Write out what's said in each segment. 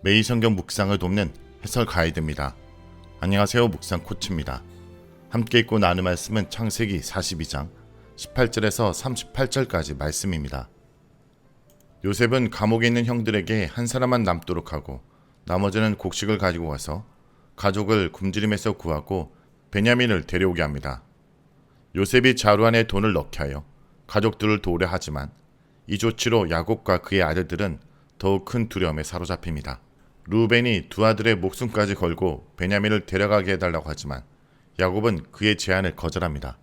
매일 성경 묵상을 돕는 해설 가이드입니다. 안녕하세요. 묵상 코치입니다. 함께 읽고 나눌 말씀은 창세기 42장 18절에서 38절까지 말씀입니다. 요셉은 감옥에 있는 형들에게 한 사람만 남도록 하고 나머지는 곡식을 가지고 와서 가족을 굶주림에서 구하고 베냐민을 데려오게 합니다. 요셉이 자루 안에 돈을 넣게 하여 가족들을 도우려 하지만 이 조치로 야곱과 그의 아들들은 더욱 큰 두려움에 사로잡힙니다. 루벤이 두 아들의 목숨까지 걸고 베냐민을 데려가게 해달라고 하지만 야곱은 그의 제안을 거절합니다.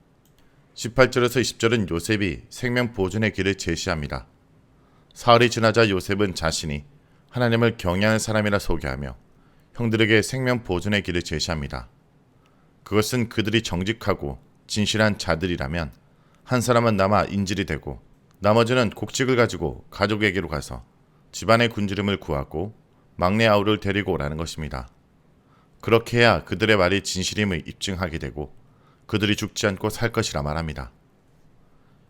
18절에서 20절은 요셉이 생명 보존의 길을 제시합니다. 사흘이 지나자 요셉은 자신이 하나님을 경외하는 사람이라 소개하며 형들에게 생명 보존의 길을 제시합니다. 그것은 그들이 정직하고 진실한 자들이라면 한 사람은 남아 인질이 되고 나머지는 곡식을 가지고 가족에게로 가서 집안의 굶주림을 구하고 막내 아우를 데리고 오라는 것입니다. 그렇게 해야 그들의 말이 진실임을 입증하게 되고 그들이 죽지 않고 살 것이라 말합니다.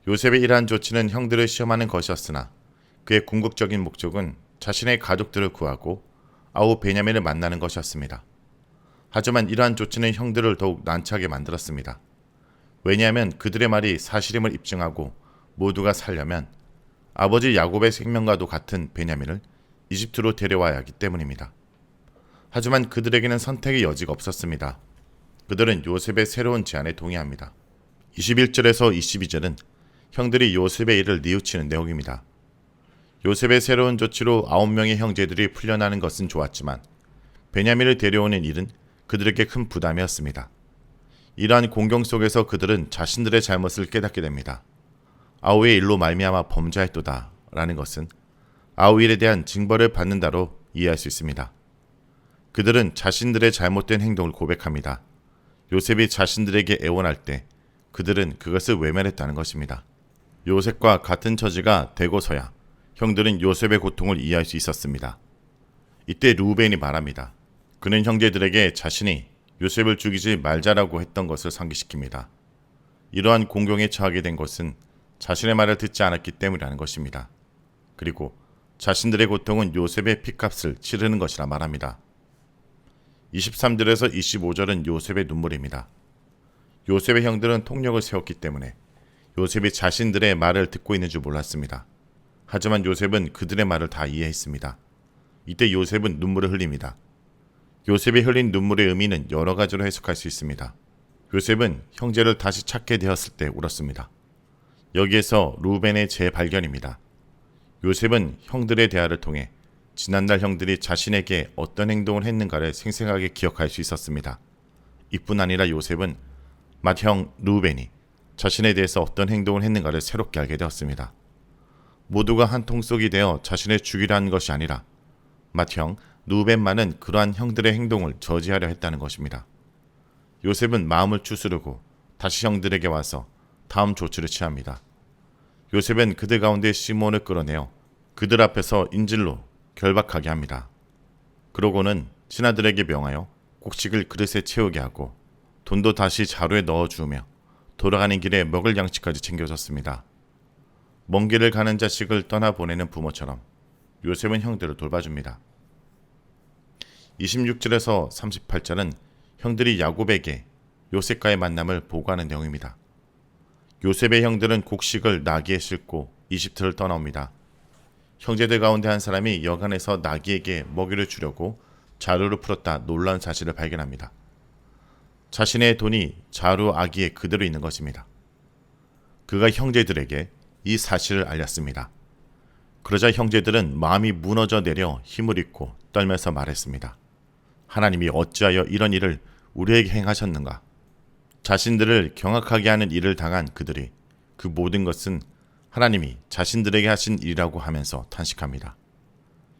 요셉의 이러한 조치는 형들을 시험하는 것이었으나 그의 궁극적인 목적은 자신의 가족들을 구하고 아우 베냐민을 만나는 것이었습니다. 하지만 이러한 조치는 형들을 더욱 난처하게 만들었습니다. 왜냐하면 그들의 말이 사실임을 입증하고 모두가 살려면 아버지 야곱의 생명과도 같은 베냐민을 이집트로 데려와야 하기 때문입니다. 하지만 그들에게는 선택의 여지가 없었습니다. 그들은 요셉의 새로운 제안에 동의합니다. 21절에서 22절은 형들이 요셉의 일을 뉘우치는 내용입니다. 요셉의 새로운 조치로 9명의 형제들이 풀려나는 것은 좋았지만 베냐민을 데려오는 일은 그들에게 큰 부담이었습니다. 이러한 공경 속에서 그들은 자신들의 잘못을 깨닫게 됩니다. 아우의 일로 말미암아 범죄했도다 라는 것은 아우 일에 대한 징벌을 받는다로 이해할 수 있습니다. 그들은 자신들의 잘못된 행동을 고백합니다. 요셉이 자신들에게 애원할 때 그들은 그것을 외면했다는 것입니다. 요셉과 같은 처지가 되고서야 형들은 요셉의 고통을 이해할 수 있었습니다. 이때 루벤이 말합니다. 그는 형제들에게 자신이 요셉을 죽이지 말자라고 했던 것을 상기시킵니다. 이러한 공경에 처하게 된 것은 자신의 말을 듣지 않았기 때문이라는 것입니다. 그리고 자신들의 고통은 요셉의 피값을 치르는 것이라 말합니다. 23절에서 25절은 요셉의 눈물입니다. 요셉의 형들은 통력을 세웠기 때문에 요셉이 자신들의 말을 듣고 있는 줄 몰랐습니다. 하지만 요셉은 그들의 말을 다 이해했습니다. 이때 요셉은 눈물을 흘립니다. 요셉이 흘린 눈물의 의미는 여러 가지로 해석할 수 있습니다. 요셉은 형제를 다시 찾게 되었을 때 울었습니다. 여기에서 루벤의 재발견입니다. 요셉은 형들의 대화를 통해 지난날 형들이 자신에게 어떤 행동을 했는가를 생생하게 기억할 수 있었습니다. 이뿐 아니라 요셉은 맏형 루벤이 자신에 대해서 어떤 행동을 했는가를 새롭게 알게 되었습니다. 모두가 한 통속이 되어 자신을 죽이려 한 것이 아니라 맏형 루벤만은 그러한 형들의 행동을 저지하려 했다는 것입니다. 요셉은 마음을 추스르고 다시 형들에게 와서 다음 조치를 취합니다. 요셉은 그들 가운데 시몬을 끌어내어 그들 앞에서 인질로 결박하게 합니다. 그러고는 친아들에게 명하여 곡식을 그릇에 채우게 하고 돈도 다시 자루에 넣어주며 돌아가는 길에 먹을 양식까지 챙겨줬습니다. 먼 길을 가는 자식을 떠나보내는 부모처럼 요셉은 형들을 돌봐줍니다. 26절에서 38절은 형들이 야곱에게 요셉과의 만남을 보고하는 내용입니다. 요셉의 형들은 곡식을 나귀에 싣고 이집트를 떠나옵니다. 형제들 가운데 한 사람이 여간에서 나귀에게 먹이를 주려고 자루를 풀었다 놀라운 사실을 발견합니다. 자신의 돈이 자루 아기에 그대로 있는 것입니다. 그가 형제들에게 이 사실을 알렸습니다. 그러자 형제들은 마음이 무너져 내려 힘을 잃고 떨면서 말했습니다. 하나님이 어찌하여 이런 일을 우리에게 행하셨는가? 자신들을 경악하게 하는 일을 당한 그들이 그 모든 것은 하나님이 자신들에게 하신 일이라고 하면서 탄식합니다.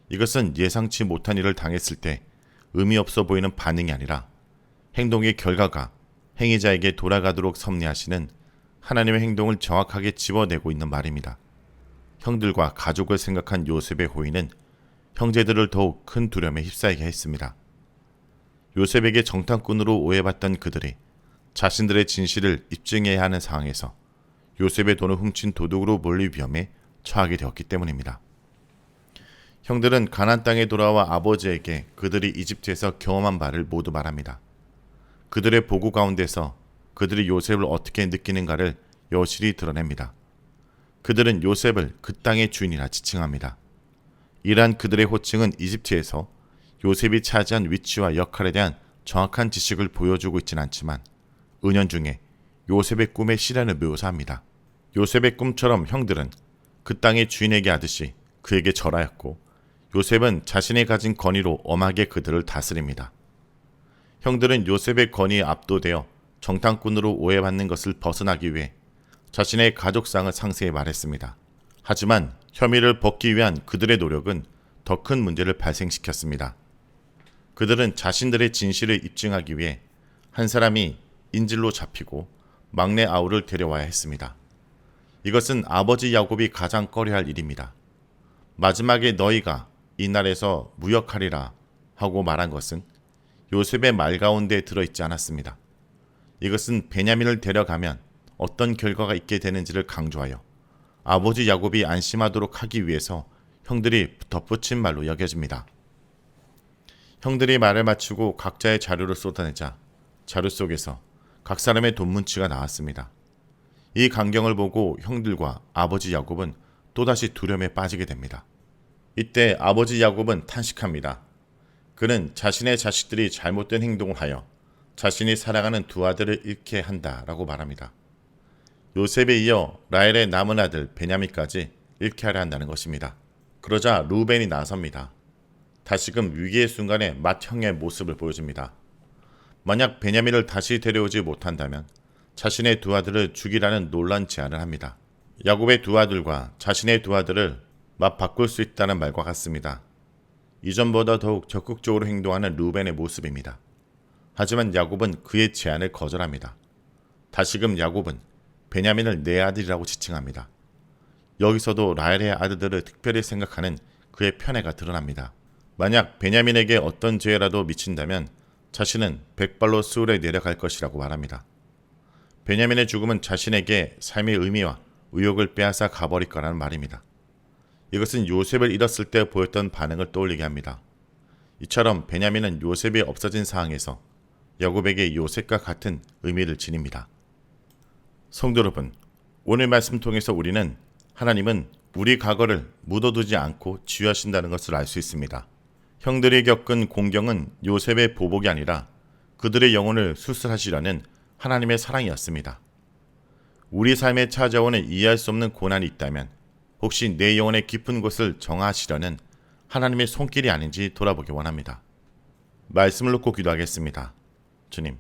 이것은 예상치 못한 일을 당했을 때 의미 없어 보이는 반응이 아니라 행동의 결과가 행위자에게 돌아가도록 섭리하시는 하나님의 행동을 정확하게 집어내고 있는 말입니다. 형들과 가족을 생각한 요셉의 호의는 형제들을 더욱 큰 두려움에 휩싸이게 했습니다. 요셉에게 정탐꾼으로 오해받던 그들이 자신들의 진실을 입증해야 하는 상황에서 요셉의 돈을 훔친 도둑으로 몰릴 위험에 처하게 되었기 때문입니다. 형들은 가나안 땅에 돌아와 아버지에게 그들이 이집트에서 경험한 바를 모두 말합니다. 그들의 보고 가운데서 그들이 요셉을 어떻게 느끼는가를 여실히 드러냅니다. 그들은 요셉을 그 땅의 주인이라 지칭합니다. 이러한 그들의 호칭은 이집트에서 요셉이 차지한 위치와 역할에 대한 정확한 지식을 보여주고 있지는 않지만 은연중에 요셉의 꿈의 시련을 묘사합니다. 요셉의 꿈처럼 형들은 그 땅의 주인에게 하듯이 그에게 절하였고 요셉은 자신이 가진 권위로 엄하게 그들을 다스립니다. 형들은 요셉의 권위에 압도되어 정탐꾼으로 오해받는 것을 벗어나기 위해 자신의 가족상을 상세히 말했습니다. 하지만 혐의를 벗기 위한 그들의 노력은 더 큰 문제를 발생시켰습니다. 그들은 자신들의 진실을 입증하기 위해 한 사람이 인질로 잡히고 막내 아우를 데려와야 했습니다. 이것은 아버지 야곱이 가장 꺼려할 일입니다. 마지막에 너희가 이 날에서 무역하리라 하고 말한 것은 요셉의 말 가운데 들어있지 않았습니다. 이것은 베냐민을 데려가면 어떤 결과가 있게 되는지를 강조하여 아버지 야곱이 안심하도록 하기 위해서 형들이 덧붙인 말로 여겨집니다. 형들이 말을 마치고 각자의 자료를 쏟아내자 자료 속에서 각 사람의 돈문치가 나왔습니다. 이 광경을 보고 형들과 아버지 야곱은 또다시 두려움에 빠지게 됩니다. 이때 아버지 야곱은 탄식합니다. 그는 자신의 자식들이 잘못된 행동을 하여 자신이 사랑하는 두 아들을 잃게 한다라고 말합니다. 요셉에 이어 라헬의 남은 아들 베냐민까지 잃게 하려 한다는 것입니다. 그러자 루벤이 나섭니다. 다시금 위기의 순간에 맏형의 모습을 보여줍니다. 만약 베냐민을 다시 데려오지 못한다면 자신의 두 아들을 죽이라는 놀란 제안을 합니다. 야곱의 두 아들과 자신의 두 아들을 맞바꿀 수 있다는 말과 같습니다. 이전보다 더욱 적극적으로 행동하는 루벤의 모습입니다. 하지만 야곱은 그의 제안을 거절합니다. 다시금 야곱은 베냐민을 내 아들이라고 지칭합니다. 여기서도 라헬의 아들들을 특별히 생각하는 그의 편애가 드러납니다. 만약 베냐민에게 어떤 죄라도 미친다면 자신은 백발로 스울에 내려갈 것이라고 말합니다. 베냐민의 죽음은 자신에게 삶의 의미와 의욕을 빼앗아 가버릴 거라는 말입니다. 이것은 요셉을 잃었을 때 보였던 반응을 떠올리게 합니다. 이처럼 베냐민은 요셉이 없어진 상황에서 야곱에게 요셉과 같은 의미를 지닙니다. 성도 여러분, 오늘 말씀 통해서 우리는 하나님은 우리 과거를 묻어두지 않고 치유하신다는 것을 알 수 있습니다. 형들이 겪은 공경은 요셉의 보복이 아니라 그들의 영혼을 수술하시려는 하나님의 사랑이었습니다. 우리 삶에 찾아오는 이해할 수 없는 고난이 있다면 혹시 내 영혼의 깊은 곳을 정하시려는 하나님의 손길이 아닌지 돌아보기 원합니다. 말씀을 놓고 기도하겠습니다. 주님,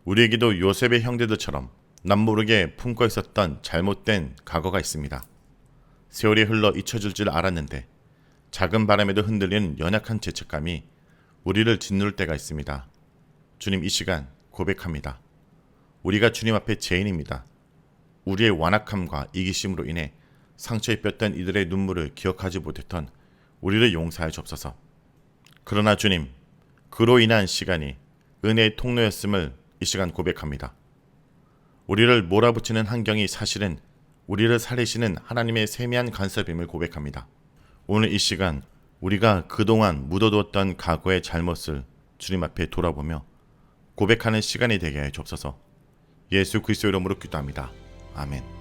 우리에게도 요셉의 형제들처럼 남모르게 품고 있었던 잘못된 과거가 있습니다. 세월이 흘러 잊혀질 줄 알았는데 작은 바람에도 흔들리는 연약한 죄책감이 우리를 짓누를 때가 있습니다. 주님, 이 시간 고백합니다. 우리가 주님 앞에 죄인입니다. 우리의 완악함과 이기심으로 인해 상처 입혔던 이들의 눈물을 기억하지 못했던 우리를 용서하여 주옵소서. 그러나 주님, 그로 인한 시간이 은혜의 통로였음을 이 시간 고백합니다. 우리를 몰아붙이는 환경이 사실은 우리를 살리시는 하나님의 세미한 간섭임을 고백합니다. 오늘 이 시간 우리가 그동안 묻어두었던 과거의 잘못을 주님 앞에 돌아보며 고백하는 시간이 되게 해 주옵소서. 예수 그리스도 이름으로 기도합니다. 아멘.